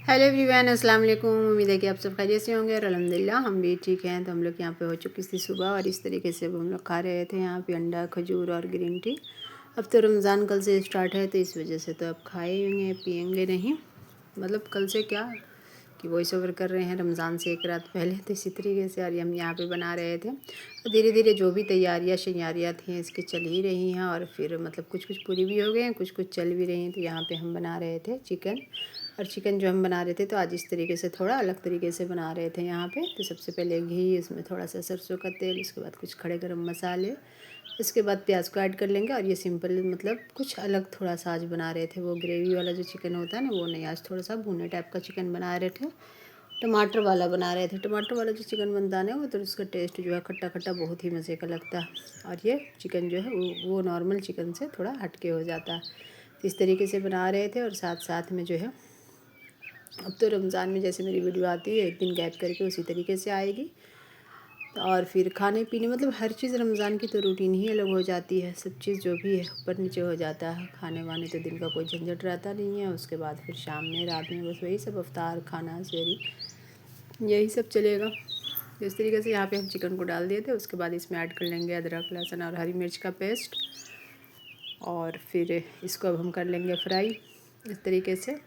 Hello everyone, अस्सलाम वालेकुम। उम्मीद है कि आप सब खैरियत से होंगे और अल्हम्दुलिल्लाह हम भी ठीक हैं। तो हम लोग यहाँ पे हो चुकी थी सुबह और इस तरीके से अब हम लोग खा रहे थे यहाँ पे अंडा, खजूर और ग्रीन टी। अब तो रमज़ान कल से स्टार्ट है तो इस वजह से तो अब खाएंगे पिएंगे नहीं, मतलब कल से क्या कि वॉइस ओवर कर रहे हैं रमज़ान से एक रात पहले, तो इसी तरीके से और हम यहाँ पे बना रहे थे। और धीरे धीरे जो भी तैयारियाँ शैयारियाँ थी इसकी चल ही रही हैं और फिर मतलब कुछ कुछ पूरी भी हो गए हैं, कुछ कुछ चल भी रही हैं। तो यहाँ पे हम बना रहे थे चिकन, और चिकन जो हम बना रहे थे तो आज इस तरीके से थोड़ा अलग तरीके से बना रहे थे यहाँ पे। तो सबसे पहले घी, इसमें थोड़ा सा सरसों का तेल, उसके बाद कुछ खड़े गरम मसाले, इसके बाद प्याज को ऐड कर लेंगे। और ये सिंपल मतलब कुछ अलग थोड़ा सा आज बना रहे थे, वो ग्रेवी वाला जो चिकन होता है ना वो नहीं, आज थोड़ा सा भुने टाइप का चिकन बना रहे थे, टमाटर वाला बना रहे थे। टमाटर वाला जो चिकन बनता है ना वो तो उसका टेस्ट जो है खट्टा खट्टा बहुत ही मज़े का लगता है, और ये चिकन जो है वो नॉर्मल चिकन से थोड़ा हटके हो जाता है। तो इस तरीके से बना रहे थे। और साथ साथ में जो है अब तो रमज़ान में जैसे मेरी वीडियो आती है एक दिन गैप करके उसी तरीके से आएगी। और फिर खाने पीने मतलब हर चीज़ रमज़ान की तो रूटीन ही अलग हो जाती है, सब चीज़ जो भी है ऊपर नीचे हो जाता है। खाने वाने तो दिन का कोई झंझट रहता नहीं है, उसके बाद फिर शाम में रात में बस वही सब अफ्तार खाना शेरी यही सब चलेगा। तो इस तरीके से यहाँ पे हम चिकन को डाल दिए थे। उसके बाद इसमें ऐड कर लेंगे अदरक लहसुन और हरी मिर्च का पेस्ट, और फिर इसको अब हम कर लेंगे फ्राई इस तरीके से।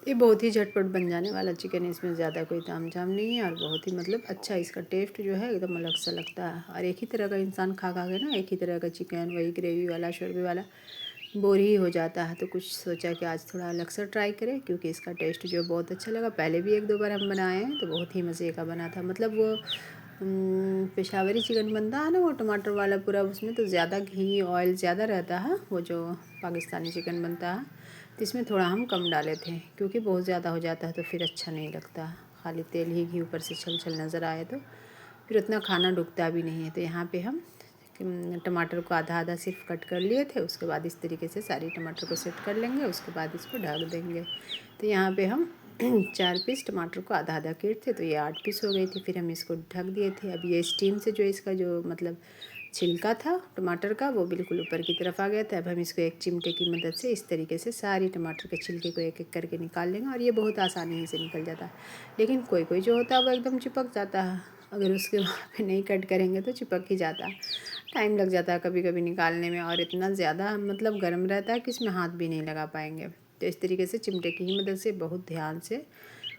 ये बहुत ही झटपट बन जाने वाला चिकन है, इसमें ज़्यादा कोई ताम झाम नहीं है और बहुत ही मतलब अच्छा इसका टेस्ट जो है एकदम अलग सा लगता है। और एक ही तरह का इंसान खा खा के ना एक ही तरह का चिकन, वही ग्रेवी वाला शोरबे वाला बोर ही हो जाता है। तो कुछ सोचा कि आज थोड़ा अलग सा ट्राई करें, क्योंकि इसका टेस्ट जो बहुत अच्छा लगा। पहले भी एक दो बार हम बनाए हैं तो बहुत ही मज़े का बना था। मतलब वो पेशावरी चिकन बनता है ना वो टमाटर वाला पूरा, उसमें तो ज़्यादा घी ऑयल ज़्यादा रहता है। वो जो पाकिस्तानी चिकन बनता है तो इसमें थोड़ा हम कम डाले थे, क्योंकि बहुत ज़्यादा हो जाता है तो फिर अच्छा नहीं लगता। खाली तेल ही घी ऊपर से छल छल नज़र आए तो फिर उतना खाना डूबता भी नहीं है। तो यहाँ पे हम टमाटर को आधा आधा सिर्फ कट कर लिए थे। उसके बाद इस तरीके से सारी टमाटर को सेट कर लेंगे, उसके बाद इसको ढक देंगे। तो यहाँ पे हम 4 पीस टमाटर को आधा आधा काट थे तो ये 8 पीस हो गई थी। फिर हम इसको ढक दिए थे। अब ये स्टीम से जो इसका जो मतलब छिलका था टमाटर का वो बिल्कुल ऊपर की तरफ आ गया था। अब हम इसको एक चिमटे की मदद से इस तरीके से सारी टमाटर के छिलके को एक एक करके निकाल लेंगे, और ये बहुत आसानी से निकल जाता है। लेकिन कोई कोई जो होता है वो एकदम चिपक जाता है, अगर उसके वहाँ पे नहीं कट करेंगे तो चिपक ही जाता है, टाइम लग जाता है कभी कभी निकालने में, और इतना ज़्यादा मतलब गर्म रहता है कि इसमें हाथ भी नहीं लगा पाएंगे। तो इस तरीके से चिमटे की ही मदद से बहुत ध्यान से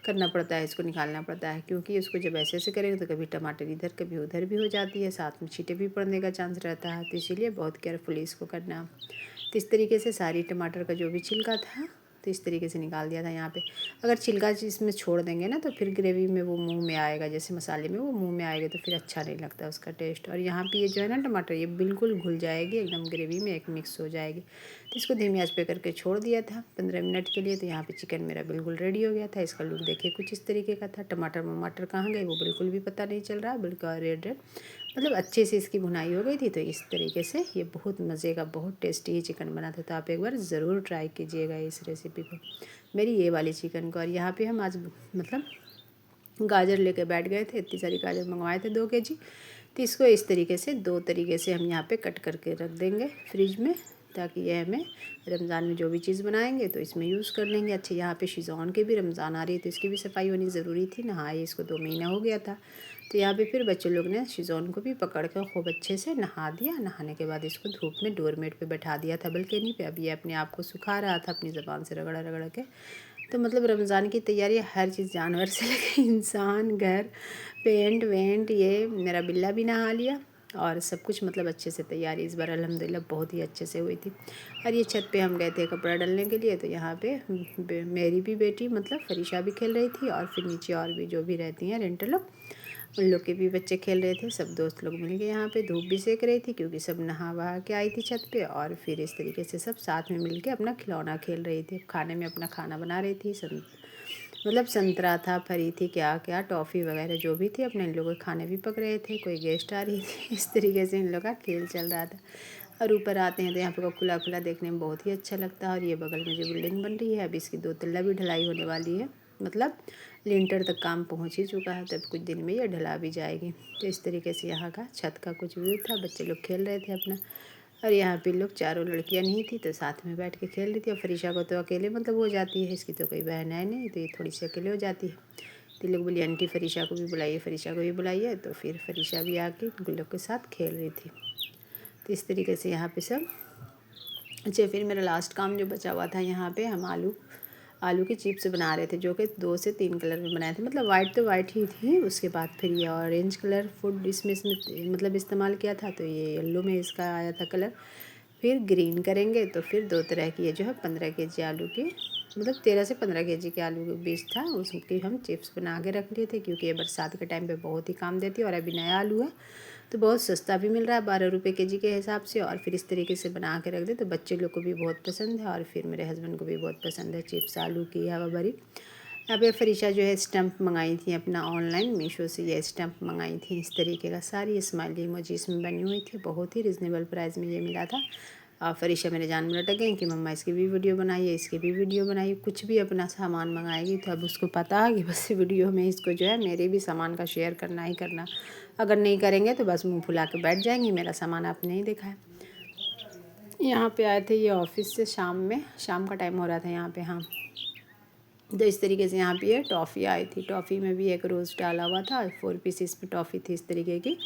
करना पड़ता है, इसको निकालना पड़ता है, क्योंकि इसको जब ऐसे ऐसे करेंगे तो कभी टमाटर इधर कभी उधर भी हो जाती है, साथ में छींटे भी पड़ने का चांस रहता है। तो इसीलिए बहुत केयरफुली इसको करना। तो इस तरीके से सारी टमाटर का जो भी छिलका था तो इस तरीके से निकाल दिया था यहाँ पे। अगर छिलका इसमें छोड़ देंगे ना तो फिर ग्रेवी में वो मुंह में आएगा, जैसे मसाले में वो मुंह में आएगा तो फिर अच्छा नहीं लगता उसका टेस्ट। और यहाँ पे ये जो है ना टमाटर ये बिल्कुल घुल जाएगी, एकदम ग्रेवी में एक मिक्स हो जाएगी। तो इसको धीमी आंच पे करके छोड़ दिया था 15 मिनट के लिए। तो यहाँ पे चिकन मेरा बिल्कुल रेडी हो गया था। इसका लुक देखिए कुछ इस तरीके का था। टमाटर वमाटर कहाँ गए वो बिल्कुल भी पता नहीं चल रहा, बिल्कुल रेड रेड मतलब अच्छे से इसकी भुनाई हो गई थी। तो इस तरीके से ये बहुत मज़े का बहुत टेस्टी चिकन बना था। तो आप एक बार ज़रूर ट्राई कीजिएगा इस रेसिपी को, मेरी ये वाली चिकन को। और यहाँ पे हम आज मतलब गाजर लेके बैठ गए थे, इतनी सारी गाजर मंगवाए थे 2 केजी। तो इसको इस तरीके से 2 तरीके से हम यहाँ पे कट करके रख देंगे फ्रिज में, ताकि ये हमें रमज़ान में जो भी चीज़ बनाएंगे तो इसमें यूज़ कर लेंगे। अच्छा यहाँ पे शिज़ॉन के भी रमज़ान आ रही है तो इसकी भी सफाई होनी ज़रूरी थी, नहाए इसको 2 महीना हो गया था। तो यहाँ पे फिर बच्चे लोग ने शिज़ॉन को भी पकड़ कर खूब अच्छे से नहा दिया। नहाने के बाद इसको धूप में डोरमेट पे बैठा दिया था बल्कनी पे। अब ये अपने आप को सुखा रहा था अपनी ज़बान से रगड़ा रगड़ के। तो मतलब रमज़ान की तैयारी हर चीज़, जानवर से लेकर इंसान, घर, पेंट वेंट, ये मेरा बिल्ला भी नहा लिया और सब कुछ मतलब अच्छे से तैयारी इस बार अल्हम्दुलिल्लाह बहुत ही अच्छे से हुई थी। और ये छत पे हम गए थे कपड़ा डालने के लिए। तो यहाँ पे मेरी भी बेटी मतलब फरीशा भी खेल रही थी, और फिर नीचे और भी जो भी रहती हैं रेंटर लोग उन लोग के भी बच्चे खेल रहे थे। सब दोस्त लोग मिल के यहाँ पे धूप भी सेक रही थी, क्योंकि सब नहा वहा के आई थी छत पे। और फिर इस तरीके से सब साथ में मिल के अपना खिलौना खेल रही थी, खाने में अपना खाना बना रही थी। मतलब संतरा था, फरी थी, क्या क्या टॉफ़ी वगैरह जो भी थी अपने इन लोगों के खाने भी पक रहे थे। कोई गेस्ट आ रही थी, इस तरीके से इन लोग का खेल चल रहा था। और ऊपर आते हैं तो यहाँ पे खुला खुला देखने में बहुत ही अच्छा लगता है। और ये बगल में जो बिल्डिंग बन रही है अब इसकी 2 तल्ला भी ढलाई होने वाली है, मतलब लिंटर तक काम पहुँच ही चुका है। तब कुछ दिन में ये ढला भी जाएगी। तो इस तरीके से यहाँ का छत का कुछ व्यू था, बच्चे लोग खेल रहे थे अपना। और यहाँ पे लोग चारों लड़कियाँ नहीं थी तो साथ में बैठ के खेल रही थी। और फरीशा को तो अकेले मतलब हो जाती है, इसकी तो कोई बहन है नहीं, तो ये थोड़ी सी अकेले हो जाती है। तो लोग बोली आंटी फरीशा को भी बुलाइए, फरीशा को भी बुलाइए। तो फिर फरीशा भी आके उन लोग के साथ खेल रही थी। तो इस तरीके से यहाँ पे सब। अच्छा, फिर मेरा लास्ट काम जो बचा हुआ था, यहाँ पे हम आलू के चिप्स बना रहे थे, जो कि 2 से 3 कलर में बनाए थे। मतलब वाइट तो वाइट ही थी, उसके बाद फिर ये ऑरेंज कलर फूड इसमें मतलब इस्तेमाल किया था, तो ये येलो में इसका आया था कलर। फिर ग्रीन करेंगे तो फिर 2 तरह की ये जो है 15 केजी आलू की, मतलब 13 से 15 केजी के आलू के बीज था, उसकी हम चिप्स बना के रख लिए थे, क्योंकि ये बरसात के टाइम पे बहुत ही काम देती है। और अभी नया आलू है तो बहुत सस्ता भी मिल रहा है, 12 रुपये केजी के हिसाब से। और फिर इस तरीके से बना के रख दे तो बच्चे लोग को भी बहुत पसंद है, और फिर मेरे हस्बैंड को भी बहुत पसंद है चिप्स आलू की हवा भरी। यहाँ पे फरीशा जो है स्टम्प मंगाई थी अपना ऑनलाइन मीशो से, ये स्टम्प मंगाई थी इस तरीके का, सारी स्माइली इमोजी इसमें बनी हुई थी, बहुत ही रिजनेबल प्राइस में ये मिला था। और फरीशा मेरे जान में लटक गई कि मम्मा इसकी भी वीडियो बनाइए, इसकी भी वीडियो बनाइए। कुछ भी अपना सामान मंगाएगी तो अब उसको पता है कि बस वीडियो में इसको जो है मेरे भी सामान का शेयर करना ही करना, अगर नहीं करेंगे तो बस मुंह फुला के बैठ जाएंगी, मेरा सामान आपने नहीं देखा है। यहाँ पे आए थे ये ऑफिस से शाम का टाइम हो रहा था यहाँ पे। हाँ, तो इस तरीके से यहाँ पे ये टॉफ़ी आई थी, टॉफ़ी में भी एक रोज़ डाला हुआ था, 4 पीसेस में टॉफ़ी थी इस तरीके की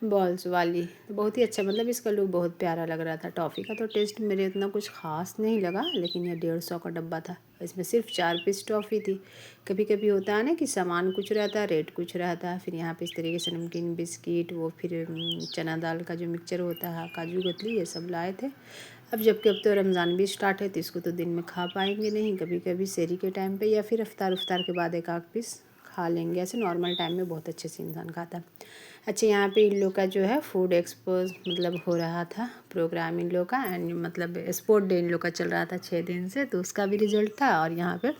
बॉल्स वाली। तो बहुत ही अच्छा, मतलब इसका लुक बहुत प्यारा लग रहा था। टॉफ़ी का तो टेस्ट मेरे उतना कुछ ख़ास नहीं लगा, लेकिन ये 150 का डब्बा था, इसमें सिर्फ 4 पीस टॉफ़ी थी। कभी कभी होता है ना कि सामान कुछ रहता है, रेट कुछ रहता है। फिर यहाँ पे इस तरीके से नमकीन बिस्किट, वो फिर चना दाल का जो मिक्सचर होता है, काजू कतली, ये सब लाए थे। अब जबकि अब तो रमज़ान भी स्टार्ट है, तो इसको तो दिन में खा पाएंगे नहीं, कभी कभी सेरी के टाइम पे या फिर इफ्तार के बाद एक आध पीस खा लेंगे। ऐसे नॉर्मल टाइम में बहुत अच्छे से इंसान खाता है। अच्छा, यहाँ पे इन लोग का जो है फूड एक्सपोज मतलब हो रहा था प्रोग्राम इन लोग का, एंड मतलब स्पोर्ट डे इन लोग का चल रहा था 6 दिन से, तो उसका भी रिजल्ट था। और यहाँ पे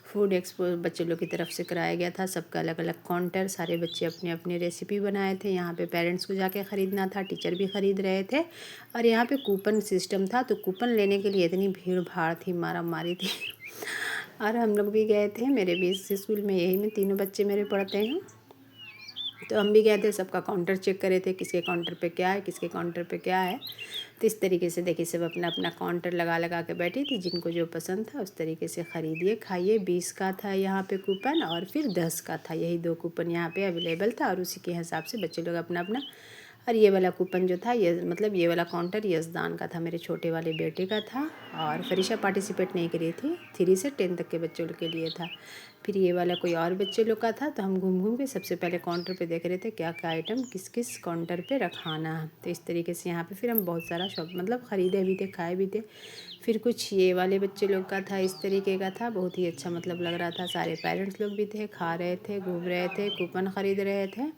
फूड एक्सपो बच्चे लोग की तरफ से कराया गया था, सबका अलग अलग काउंटर, सारे बच्चे अपने अपने रेसिपी बनाए थे। यहाँ पे पेरेंट्स को जाके ख़रीदना था, टीचर भी ख़रीद रहे थे। और यहाँ पे कूपन सिस्टम था, तो कूपन लेने के लिए इतनी भीड़ भाड़ थी, मारा मारी थी। और हम लोग भी गए थे, मेरे भी इस स्कूल में यही में तीनों बच्चे मेरे पढ़ते हैं, तो हम भी गए थे, सबका काउंटर चेक करे थे, किसके काउंटर पे क्या है, किसके काउंटर पे क्या है। तो इस तरीके से देखिए सब अपना अपना काउंटर लगा लगा के बैठी थी, जिनको जो पसंद था उस तरीके से ख़रीदिए खाइए। 20 का था यहाँ पे कूपन, और फिर 10 का था, यही 2 कूपन यहाँ पे अवेलेबल था, और उसी के हिसाब से बच्चे लोग अपना अपना। और ये वाला कूपन जो था, ये मतलब ये वाला काउंटर यज़दान का था, मेरे छोटे वाले बेटे का था। और फरीशा पार्टिसिपेट नहीं करी थी, 3 से 10 तक के बच्चों के लिए था। फिर ये वाला कोई और बच्चे लोग का था, तो हम घूम घूम के सबसे पहले काउंटर पे देख रहे थे क्या क्या आइटम किस किस काउंटर पे रखाना है। तो इस तरीके से यहाँ पे फिर हम बहुत सारा शॉप मतलब ख़रीदे भी थे, खाए भी थे। फिर कुछ ये वाले बच्चे लोग का था, इस तरीके का था, बहुत ही अच्छा मतलब लग रहा था। सारे पेरेंट्स लोग भी थे, खा रहे थे, घूम रहे थे, कूपन ख़रीद रहे थे।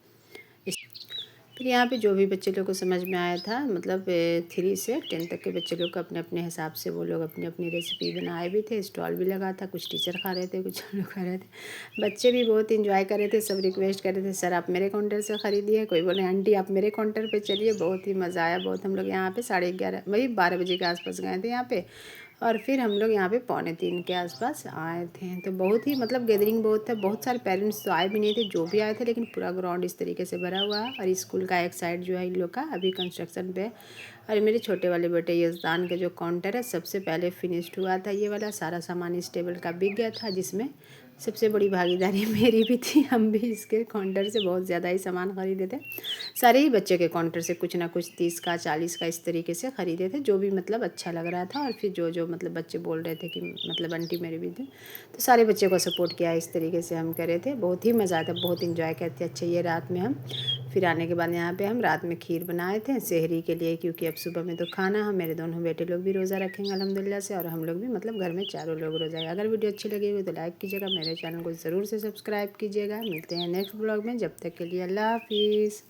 फिर यहाँ पे जो भी बच्चे लोग को समझ में आया था, मतलब 3 से 10 तक के बच्चे लोग को अपने अपने हिसाब से वो लोग अपनी अपनी रेसिपी बनाए भी थे, स्टॉल भी लगा था, कुछ टीचर खा रहे थे, कुछ हम लोग खा रहे थे। बच्चे भी बहुत इंजॉय कर रहे थे, सब रिक्वेस्ट कर रहे थे सर आप मेरे काउंटर से ख़रीदिए, कोई बोले आंटी आप मेरे काउंटर पर चलिए। बहुत ही मज़ा आया, बहुत। हम लोग यहाँ पर 11:30 वही 12 बजे के आसपास गए थे यहाँ पर, और फिर हम लोग यहाँ पे 2:45 के आसपास आए थे। तो बहुत ही मतलब गैदरिंग बहुत था, बहुत सारे पेरेंट्स तो आए भी नहीं थे, जो भी आए थे, लेकिन पूरा ग्राउंड इस तरीके से भरा हुआ है। और स्कूल का एक साइड जो है इन लोग का अभी कंस्ट्रक्शन पे। और मेरे छोटे वाले बेटे यज़दान का जो काउंटर है सबसे पहले फिनिश्ड हुआ था, ये वाला सारा सामान इस टेबल का बिक गया था, जिसमें सबसे बड़ी भागीदारी मेरी भी थी। हम भी इसके काउंटर से बहुत ज़्यादा ही सामान ख़रीदे थे, सारे ही बच्चे के काउंटर से कुछ ना कुछ 30 का 40 का इस तरीके से ख़रीदे थे, जो भी मतलब अच्छा लग रहा था। और फिर जो जो मतलब बच्चे बोल रहे थे कि मतलब आंटी मेरे भी थे, तो सारे बच्चे को सपोर्ट किया, इस तरीके से हम करे थे। बहुत ही मज़ा आता, बहुत इंजॉय करते। अच्छा, ये रात में हम फिर आने के बाद यहाँ पे हम रात में खीर बनाए थे सहरी के लिए, क्योंकि अब सुबह में तो खाना है। मेरे दोनों बेटे लोग भी रोज़ा रखेंगे अल्हम्दुलिल्लाह से, और हम लोग भी मतलब घर में चारों लोग रोज़ा है। अगर वीडियो अच्छी लगी हो तो लाइक कीजिएगा, मेरे चैनल को ज़रूर से सब्सक्राइब कीजिएगा। मिलते हैं नेक्स्ट ब्लॉग में, जब तक के लिए अल्लाह हाफिज़।